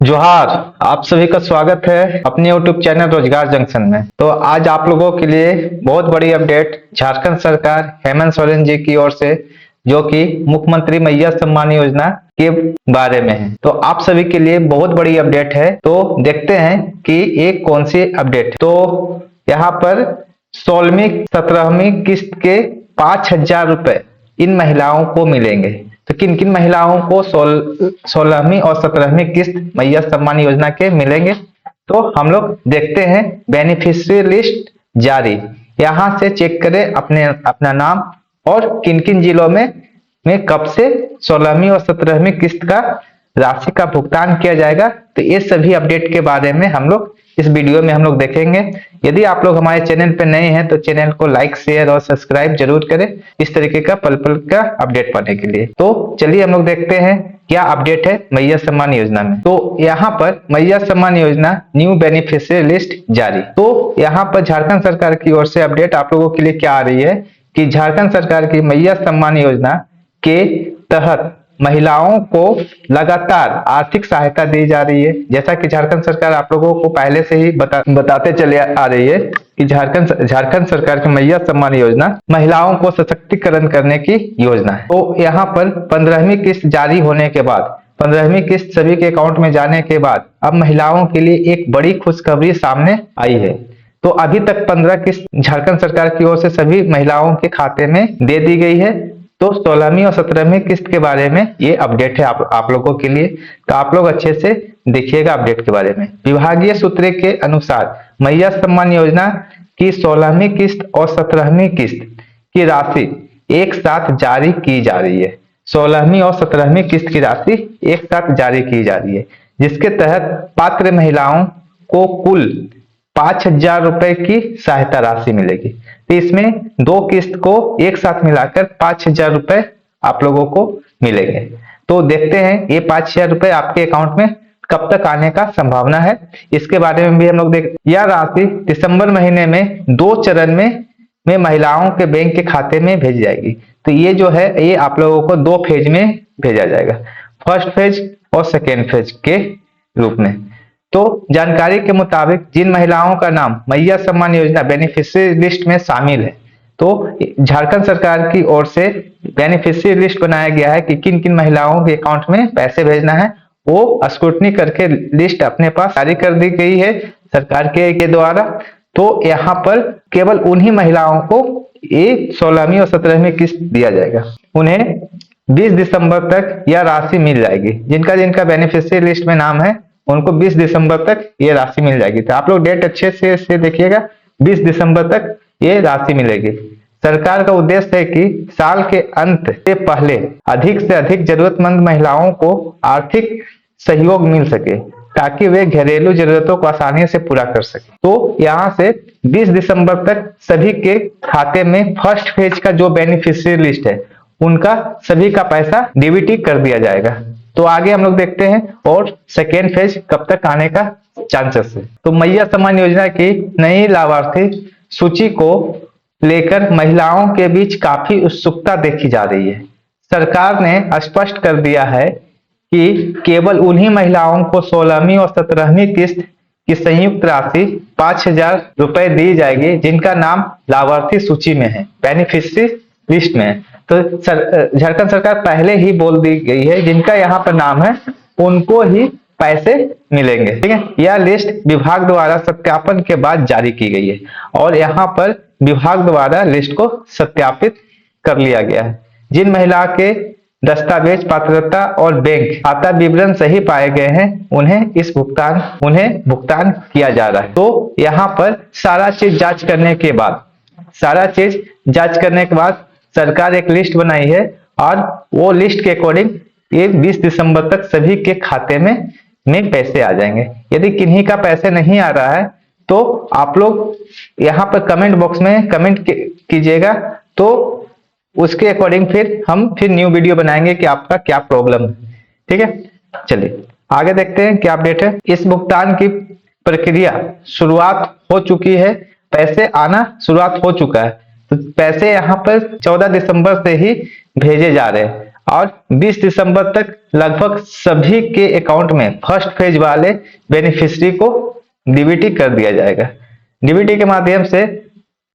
जोहार। आप सभी का स्वागत है अपने यूट्यूब चैनल रोजगार जंक्शन में। तो आज आप लोगों के लिए बहुत बड़ी अपडेट झारखंड सरकार हेमंत सोरेन जी की ओर से, जो कि मुख्यमंत्री मैया सम्मान योजना के बारे में है। तो आप सभी के लिए बहुत बड़ी अपडेट है। तो देखते हैं कि ये कौन सी अपडेट है। तो यहाँ पर 16वीं 17वीं किस्त के 5,000 रुपए इन महिलाओं को मिलेंगे। तो किन किन महिलाओं को 16वीं और 17वीं किस्त मैया सम्मान योजना के मिलेंगे, तो हम लोग देखते हैं। बेनिफिशियरी लिस्ट जारी, यहाँ से चेक करें अपने अपना नाम और किन किन जिलों में कब से 16वीं और 17वीं किस्त का राशि का भुगतान किया जाएगा। तो ये सभी अपडेट के बारे में हम लोग इस वीडियो में हम लोग देखेंगे। यदि आप लोग हमारे चैनल पर नए हैं तो चैनल को लाइक शेयर और सब्सक्राइब जरूर करें, इस तरीके का पल पल का अपडेट पाने के लिए। तो चलिए हम लोग देखते हैं क्या अपडेट है मैया सम्मान योजना में। तो यहाँ पर मैया Samman Yojana new beneficiary list जारी। तो यहाँ पर झारखंड सरकार की ओर से अपडेट आप लोगों के लिए क्या आ रही है कि झारखंड सरकार की मैया सम्मान योजना के तहत महिलाओं को लगातार आर्थिक सहायता दी जा रही है। जैसा कि झारखंड सरकार आप लोगों को पहले से ही बताते चले आ रही है कि झारखंड सरकार की मैया सम्मान योजना महिलाओं को सशक्तिकरण करने की योजना है। तो यहाँ पर 15वीं किस्त जारी होने के बाद, 15वीं किस्त सभी के अकाउंट में जाने के बाद अब महिलाओं के लिए एक बड़ी खुशखबरी सामने आई है। तो अभी तक 15 किस्त झारखंड सरकार की ओर से सभी महिलाओं के खाते में दे दी गई है। तो 16वीं और 17वीं किस्त के बारे में ये अपडेट है आप लोगों के लिए। तो आप लोग अच्छे से देखिएगा अपडेट के बारे में। विभागीय सूत्र के अनुसार मैया सम्मान योजना की 16वीं किस्त और 17वीं किस्त की राशि एक साथ जारी की जा रही है। 16वीं और 17वीं किस्त की राशि एक साथ जारी की जा रही है, जिसके तहत पात्र महिलाओं को कुल 5,000 रुपए की सहायता राशि मिलेगी। तो इसमें दो किस्त को एक साथ मिलाकर 5,000 रुपए आप लोगों को मिलेंगे। तो देखते हैं ये 5,000 रुपए आपके अकाउंट में कब तक आने का संभावना है, इसके बारे में भी हम लोग देख। यह राशि दिसंबर महीने में 2 चरण में महिलाओं के बैंक के खाते में भेजी जाएगी। तो ये जो है ये आप लोगों को 2 फेज में भेजा जाएगा, फर्स्ट फेज और सेकेंड फेज के रूप में। तो जानकारी के मुताबिक जिन महिलाओं का नाम मैया सम्मान योजना बेनिफिशियरी लिस्ट में शामिल है, तो झारखंड सरकार की ओर से बेनिफिशियरी लिस्ट बनाया गया है कि किन किन महिलाओं के अकाउंट में पैसे भेजना है। वो स्क्रूटनी करके लिस्ट अपने पास जारी कर दी गई है सरकार के द्वारा। तो यहाँ पर केवल उन्हीं महिलाओं को ये 16वीं और 17वीं किस्त दिया जाएगा। उन्हें 20 दिसंबर तक यह राशि मिल जाएगी। जिनका जिनका बेनिफिशियरी लिस्ट में नाम है उनको 20 दिसंबर तक ये राशि मिल जाएगी। तो आप लोग डेट अच्छे से देखिएगा, 20 दिसंबर तक ये राशि मिलेगी। सरकार का उद्देश्य है कि साल के अंत से पहले अधिक से अधिक जरूरतमंद महिलाओं को आर्थिक सहयोग मिल सके, ताकि वे घरेलू जरूरतों को आसानी से पूरा कर सके। तो यहाँ से 20 दिसंबर तक सभी के खाते में फर्स्ट फेज का जो बेनिफिशियरी लिस्ट है उनका सभी का पैसा डीबीटी कर दिया जाएगा। तो आगे हम लोग देखते हैं और सेकेंड फेज कब तक आने का चांसेस है। तो मैया सम्मान योजना की नई लाभार्थी सूची को लेकर महिलाओं के बीच काफी उत्सुकता देखी जा रही है। सरकार ने स्पष्ट कर दिया है कि केवल उन्हीं महिलाओं को 16वीं और 17वीं किस्त की संयुक्त राशि 5,000 रुपए दी जाएगी जिनका नाम लाभार्थी सूची में है, बेनिफिशियरी लिस्ट में है। तो झारखंड सरकार पहले ही बोल दी गई है जिनका यहाँ पर नाम है उनको ही पैसे मिलेंगे। ठीक है, यह लिस्ट विभाग द्वारा सत्यापन के बाद जारी की गई है और यहाँ पर विभाग द्वारा लिस्ट को सत्यापित कर लिया गया है। जिन महिला के दस्तावेज पात्रता और बैंक खाता विवरण सही पाए गए हैं उन्हें भुगतान किया जा रहा है। तो यहाँ पर सारा चीज जांच करने के बाद सरकार एक लिस्ट बनाई है और वो लिस्ट के अकॉर्डिंग ये 20 दिसंबर तक सभी के खाते में पैसे आ जाएंगे। यदि किन्हीं का पैसे नहीं आ रहा है तो आप लोग यहाँ पर कमेंट बॉक्स में कमेंट कीजिएगा, तो उसके अकॉर्डिंग फिर न्यू वीडियो बनाएंगे कि आपका क्या प्रॉब्लम है। ठीक है, चलिए आगे देखते हैं क्या अपडेट है। इस भुगतान की प्रक्रिया शुरुआत हो चुकी है, पैसे आना शुरुआत हो चुका है। तो पैसे यहाँ पर 14 दिसंबर से ही भेजे जा रहे हैं और 20 दिसंबर तक लगभग सभी के अकाउंट में फर्स्ट फेज वाले बेनिफिशियरी को डीबीटी कर दिया जाएगा। डीबीटी के माध्यम से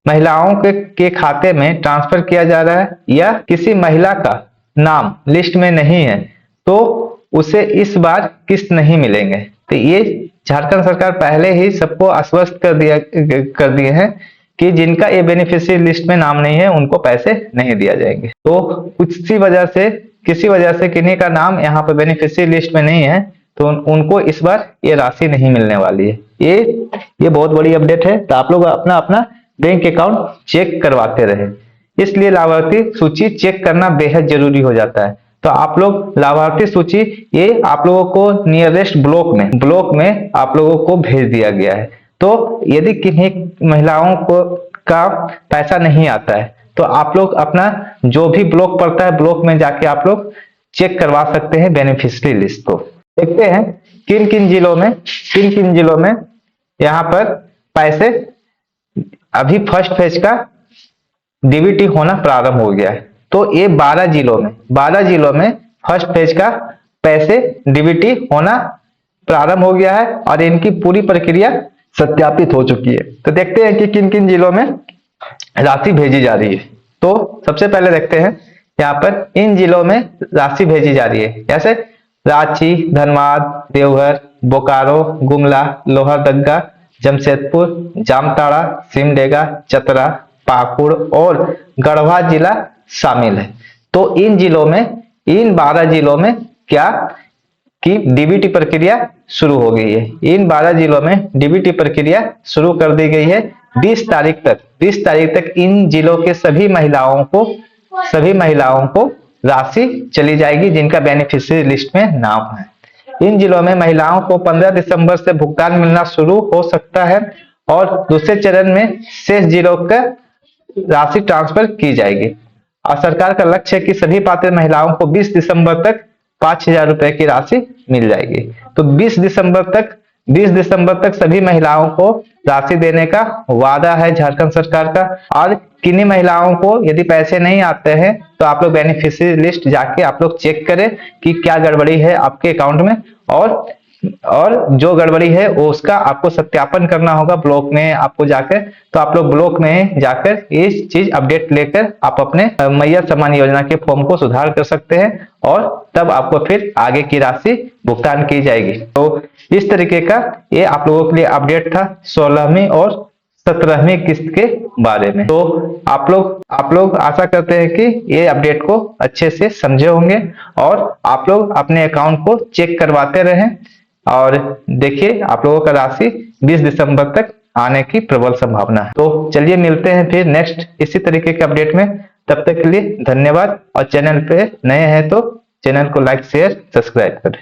महिलाओं के खाते में ट्रांसफर किया जा रहा है, या किसी महिला का नाम लिस्ट में नहीं है तो उसे इस बार किस्त नहीं मिलेंगे। तो ये झारखंड सरकार पहले ही सबको आश्वस्त कर दिए हैं कि जिनका ये बेनिफिशियरी लिस्ट में नाम नहीं है उनको पैसे नहीं दिया जाएंगे। तो किसी वजह से किन्हीं का नाम यहाँ पर बेनिफिशियरी लिस्ट में नहीं है तो उनको इस बार ये राशि नहीं मिलने वाली है। ये बहुत बड़ी अपडेट है। तो आप लोग अपना अपना बैंक अकाउंट चेक करवाते रहे, इसलिए लाभार्थी सूची चेक करना बेहद जरूरी हो जाता है। तो आप लोग लाभार्थी सूची ये आप लोगों को नियरेस्ट ब्लॉक में आप लोगों को भेज दिया गया है। तो यदि किन्हीं महिलाओं को का पैसा नहीं आता है तो आप लोग अपना जो भी ब्लॉक पड़ता है ब्लॉक में जाके आप लोग चेक करवा सकते हैं बेनिफिशियरी लिस्ट को। देखते हैं किन किन जिलों में यहाँ पर पैसे अभी फर्स्ट फेज का डीबीटी होना प्रारंभ हो गया है। तो ये 12 जिलों में फर्स्ट फेज का पैसे डीबीटी होना प्रारंभ हो गया है और इनकी पूरी प्रक्रिया सत्यापित हो चुकी है। तो देखते हैं कि किन किन जिलों में राशि भेजी जा रही है। तो सबसे पहले देखते हैं यहाँ पर इन जिलों में राशि भेजी जा रही है, जैसे रांची, धनबाद, देवघर, बोकारो, गुमला, लोहरदगा, जमशेदपुर, जामताड़ा, सिमडेगा, चतरा, पाकुड़ और गढ़वा जिला शामिल है। तो इन 12 जिलों में क्या कि डीबीटी प्रक्रिया शुरू हो गई है। इन 12 जिलों में डीबीटी प्रक्रिया शुरू कर दी गई है। 20 तारीख तक इन जिलों के सभी महिलाओं को राशि चली जाएगी जिनका बेनिफिशियरी लिस्ट में नाम है। इन जिलों में महिलाओं को 15 दिसंबर से भुगतान मिलना शुरू हो सकता है और दूसरे चरण में शेष जिलों का राशि ट्रांसफर की जाएगी। और सरकार का लक्ष्य है कि सभी पात्र महिलाओं को 20 दिसंबर तक 5,000 रुपए की राशि मिल जाएगी। तो 20 दिसंबर तक सभी महिलाओं को राशि देने का वादा है झारखंड सरकार का। और किन्हीं महिलाओं को यदि पैसे नहीं आते हैं तो आप लोग बेनिफिशियरी लिस्ट जाके आप लोग चेक करें कि क्या गड़बड़ी है आपके अकाउंट में, और जो गड़बड़ी है वो उसका आपको सत्यापन करना होगा ब्लॉक में आपको जाकर। तो आप लोग ब्लॉक में जाकर ये चीज अपडेट लेकर आप अपने मैया सम्मान योजना के फॉर्म को सुधार कर सकते हैं और तब आपको फिर आगे की राशि भुगतान की जाएगी। तो इस तरीके का ये आप लोगों के लिए अपडेट था 16वीं और 17वीं किस्त के बारे में। तो आप लोग आशा करते हैं कि ये अपडेट को अच्छे से समझे होंगे और आप लोग अपने अकाउंट को चेक करवाते रहें। और देखिए आप लोगों का राशि 20 दिसंबर तक आने की प्रबल संभावना है। तो चलिए मिलते हैं फिर नेक्स्ट इसी तरीके के अपडेट में। तब तक के लिए धन्यवाद। और चैनल पे नए हैं तो चैनल को लाइक, शेयर, सब्सक्राइब करें।